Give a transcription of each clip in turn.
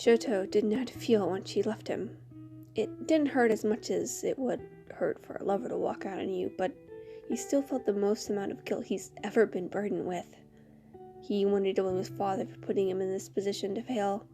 Shoto didn't know how to feel when she left him. It didn't hurt as much as it would hurt for a lover to walk out on you, but he still felt the most amount of guilt he's ever been burdened with. He wanted to blame his father for putting him in this position to fail,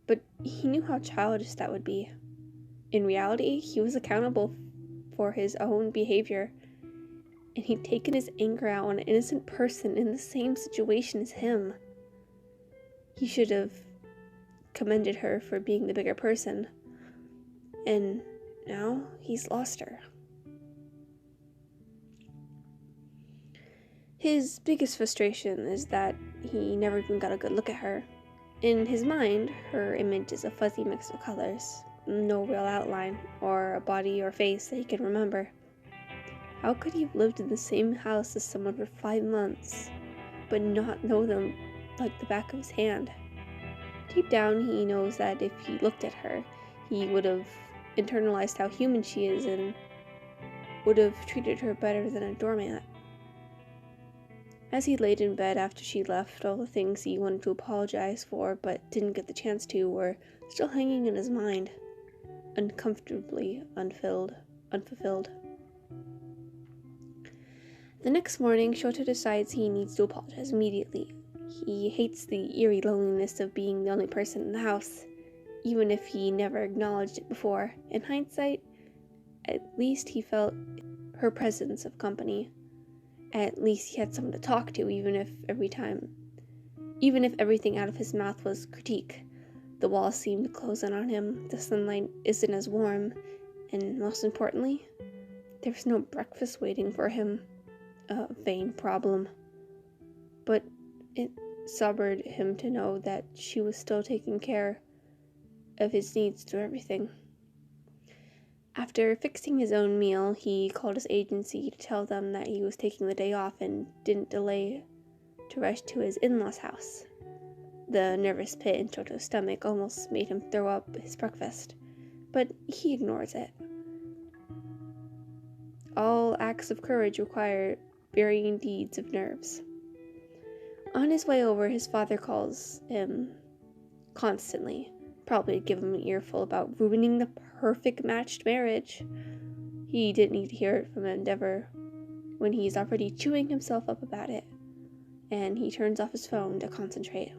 but he knew how childish that would be. In reality, he was accountable for his own behavior, and he'd taken his anger out on an innocent person in the same situation as him. He should have commended her for being the bigger person, and now he's lost her. His biggest frustration is that he never even got a good look at her. In his mind, her image is a fuzzy mix of colors, no real outline, or a body or face that he can remember. How could he have lived in the same house as someone for 5 months, but not know them like the back of his hand? Deep down, he knows that if he looked at her, he would have internalized how human she is and would have treated her better than a doormat. As he laid in bed after she left, all the things he wanted to apologize for but didn't get the chance to were still hanging in his mind, uncomfortably unfulfilled. The next morning, Shoto decides he needs to apologize immediately. He hates the eerie loneliness of being the only person in the house, even if he never acknowledged it before. In hindsight, at least he felt her presence of company. At least he had someone to talk to, even if everything out of his mouth was critique. The walls seemed to close in on him, the sunlight isn't as warm, and most importantly, there was no breakfast waiting for him. A vain problem. But it sobered him to know that she was still taking care of his needs through everything. After fixing his own meal, he called his agency to tell them that he was taking the day off and didn't delay to rush to his in-laws' house. The nervous pit in Shoto's stomach almost made him throw up his breakfast, but he ignores it. All acts of courage require varying deeds of nerves. On his way over, his father calls him constantly, probably to give him an earful about ruining the perfect matched marriage. He didn't need to hear it from Endeavor when he's already chewing himself up about it, and he turns off his phone to concentrate.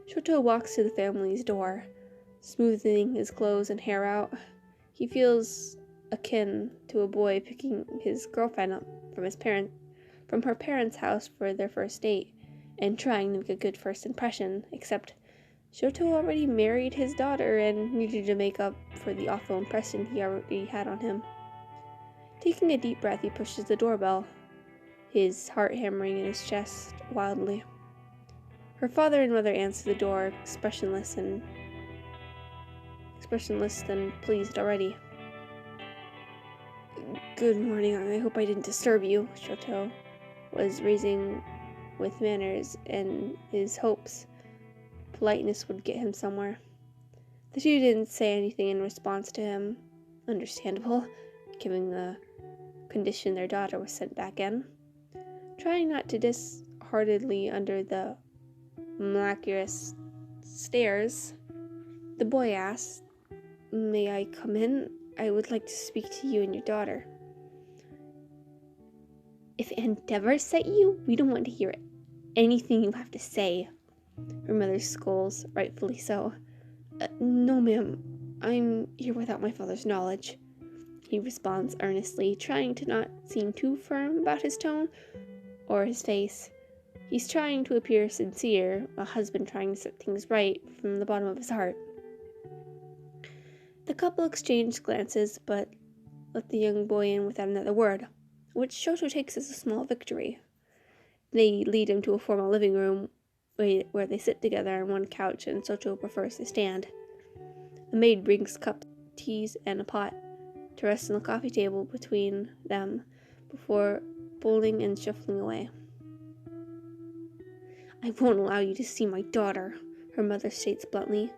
Shoto walks to the family's door, smoothing his clothes and hair out. He feels akin to a boy picking his girlfriend up from her parents' house for their first date, and trying to make a good first impression, except Shoto already married his daughter and needed to make up for the awful impression he already had on him. Taking a deep breath, he pushes the doorbell, his heart hammering in his chest wildly. Her father and mother answer the door, expressionless and pleased already. "Good morning, I hope I didn't disturb you," Shoto was raising with manners and his hopes politeness would get him somewhere. The two didn't say anything in response to him. Understandable, given the condition their daughter was sent back in. Trying not to disheartedly under the miraculous stares, the boy asked, "May I come in? I would like to speak to you and your daughter." "If Endeavor sent you, we don't want to hear anything you have to say," her mother scolds, rightfully so. "No, ma'am, I'm here without my father's knowledge," he responds earnestly, trying to not seem too firm about his tone or his face. He's trying to appear sincere, a husband trying to set things right from the bottom of his heart. The couple exchange glances, but let the young boy in without another word, which Shoto takes as a small victory. They lead him to a formal living room where they sit together on one couch and Shoto prefers to stand. A maid brings cups, teas, and a pot to rest on the coffee table between them before bowling and shuffling away. "I won't allow you to see my daughter," her mother states bluntly.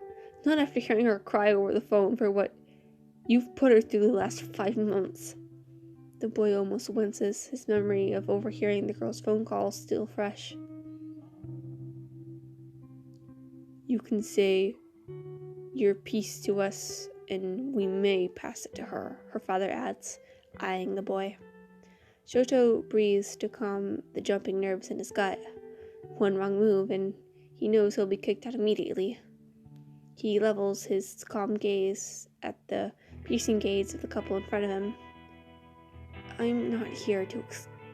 "Not after hearing her cry over the phone for what you've put her through the last 5 months. The boy almost winces, his memory of overhearing the girl's phone call still fresh. "You can say your piece to us, and we may pass it to her," her father adds, eyeing the boy. Shoto breathes to calm the jumping nerves in his gut. One wrong move, and he knows he'll be kicked out immediately. He levels his calm gaze at the piercing gaze of the couple in front of him. "I'm not here to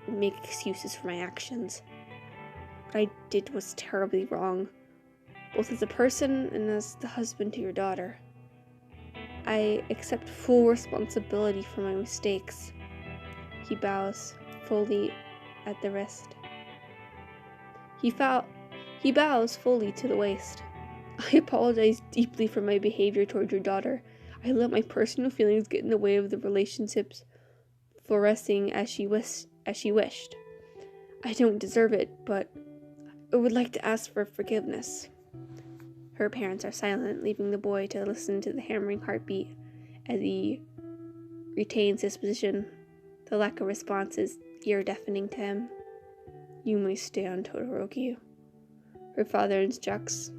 make excuses for my actions. What I did was terribly wrong, both as a person and as the husband to your daughter. I accept full responsibility for my mistakes." He bows fully at the wrist. He bows fully to the waist. "I apologize deeply for my behavior toward your daughter. I let my personal feelings get in the way of the relationships flourishing as she wished. I don't deserve it, but I would like to ask for forgiveness." Her parents are silent, leaving the boy to listen to the hammering heartbeat as he retains his position. The lack of response is ear-deafening to him. "You may stand, Todoroki," her father instructs,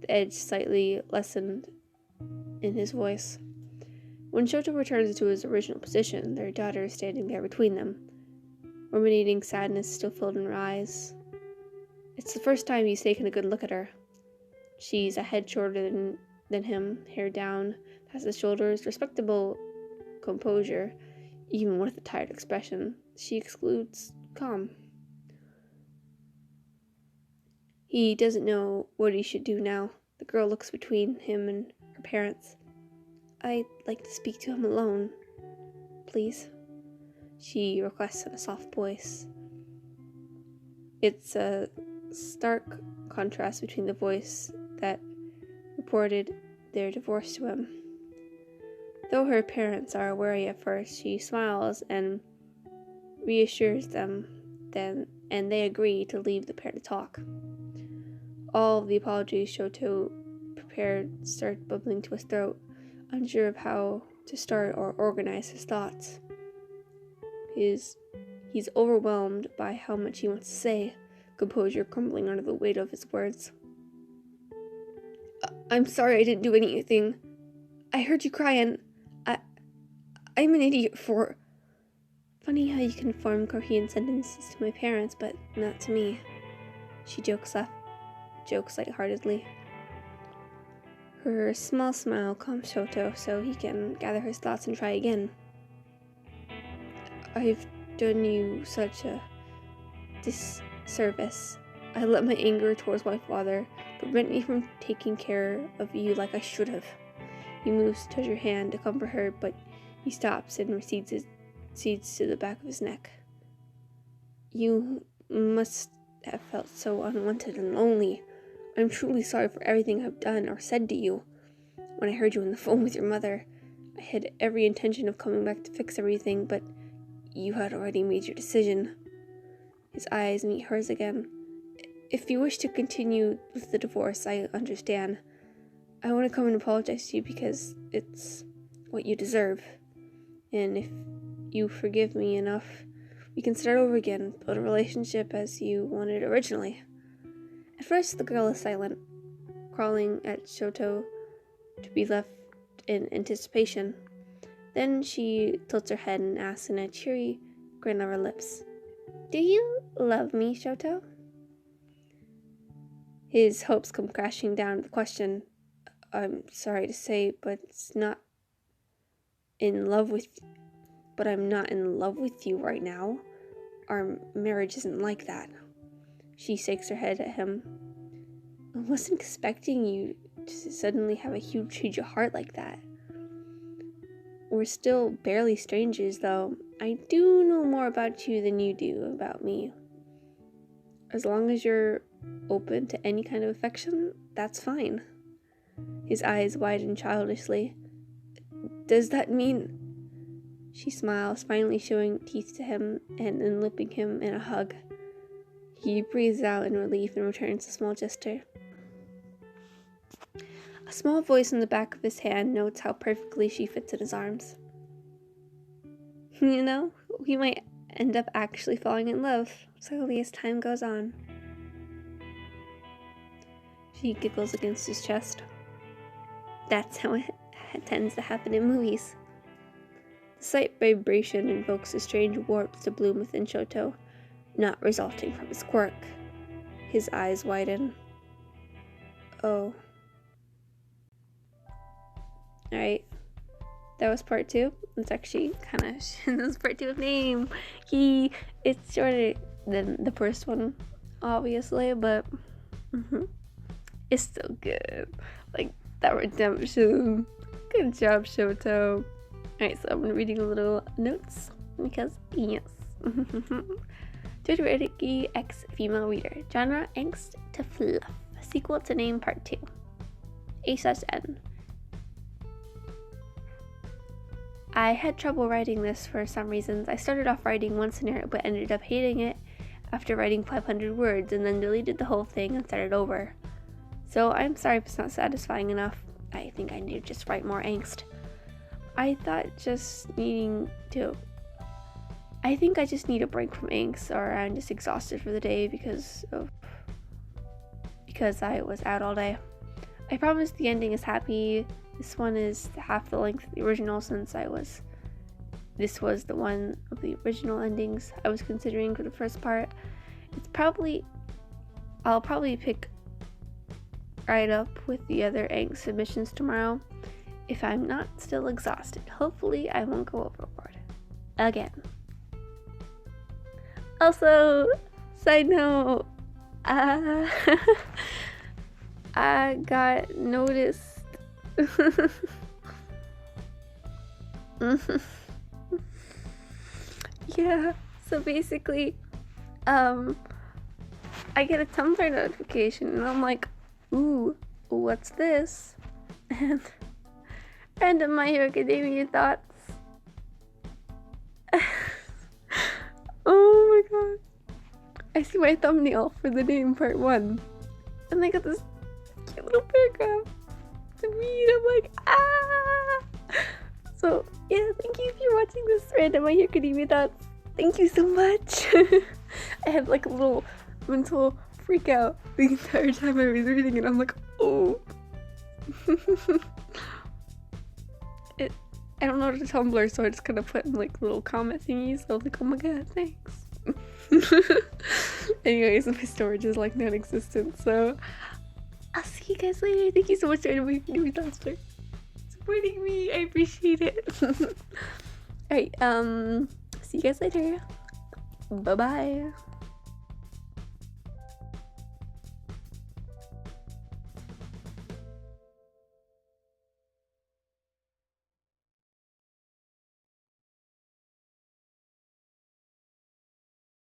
the edge slightly lessened in his voice. When Shoto returns to his original position, their daughter is standing there between them, ruminating sadness still filled in her eyes. It's the first time he's taken a good look at her. She's a head shorter than him, hair down past the shoulders, respectable composure, even with a tired expression. She exudes calm. He doesn't know what he should do now. The girl looks between him and her parents. "I'd like to speak to him alone, please," she requests in a soft voice. It's a stark contrast between the voice that reported their divorce to him. Though her parents are wary at first, she smiles and reassures them, and they agree to leave the pair to talk. All of the apologies Shoto prepared start bubbling to his throat, unsure of how to start or organize his thoughts. He's overwhelmed by how much he wants to say, composure crumbling under the weight of his words. "I'm sorry I didn't do anything. I heard you cry and I'm an idiot for..." Funny how you can form coherent sentences to my parents, but not to me. She jokes lightheartedly. Her small smile calms Shoto so he can gather his thoughts and try again. "I've done you such a disservice. I let my anger towards my father prevent me from taking care of you like I should have." He moves to touch her hand to comfort her, but he stops and recedes to the back of his neck. "You must have felt so unwanted and lonely. I'm truly sorry for everything I've done or said to you. When I heard you on the phone with your mother, I had every intention of coming back to fix everything, but you had already made your decision." His eyes meet hers again. "If you wish to continue with the divorce, I understand. I want to come and apologize to you because it's what you deserve. And if you forgive me enough, we can start over again, build a relationship as you wanted originally." At first, the girl is silent, crawling at Shoto to be left in anticipation. Then she tilts her head and asks in a cheery grin on her lips, "Do you love me, Shoto?" His hopes come crashing down to the question. "I'm sorry to say, but I'm not in love with you right now. Our marriage isn't like that." She shakes her head at him. "I wasn't expecting you to suddenly have a huge change of heart like that. We're still barely strangers, though. I do know more about you than you do about me. As long as you're open to any kind of affection, that's fine." His eyes widen childishly. "Does that mean..." She smiles, finally showing teeth to him and enveloping him in a hug. He breathes out in relief and returns a small gesture. A small voice in the back of his hand notes how perfectly she fits in his arms. "You know, we might end up actually falling in love slowly as time goes on." She giggles against his chest. That's how it tends to happen in movies. The slight vibration invokes a strange warmth to bloom within Shoto, not resulting from his quirk. His eyes widen. Oh. Alright. That was part 2. It's actually kind of... This was part 2 of Name. It's shorter than the first one, obviously, but... It's still good. Like, that redemption. Good job, Shoto. Alright, so I'm reading a little notes, because, yes. Todoroki X Female Reader. Genre, Angst to Fluff. Sequel to Name Part 2. A/N. I had trouble writing this for some reasons. I started off writing one scenario but ended up hating it after writing 500 words and then deleted the whole thing and started over. So I'm sorry if it's not satisfying enough. I think I need to just write more angst. I just need a break from angst, or I'm just exhausted for the day because I was out all day. I promise the ending is happy. This one is half the length of the original since this was the one of the original endings I was considering for the first part. I'll probably pick right up with the other angst submissions tomorrow if I'm not still exhausted. Hopefully I won't go overboard again. Also, side note, I got noticed. Yeah, so basically, I get a Tumblr notification and I'm like, ooh, what's this? And Random-mha thoughts. Oh my god. I see my thumbnail for the Name Part 1. And I got this cute little paragraph to read. I'm like, ah! So, yeah, thank you if you're watching this Random-mha thoughts. Thank you so much. I had like a little mental freak out the entire time I was reading it. I'm like, oh. I don't know how to Tumblr, so I just kind of put in like little comment thingies. So I was like, oh my god, thanks. Anyways, my storage is like non-existent, so I'll see you guys later. Thank you so much for supporting me. I appreciate it. Alright, see you guys later. Bye bye.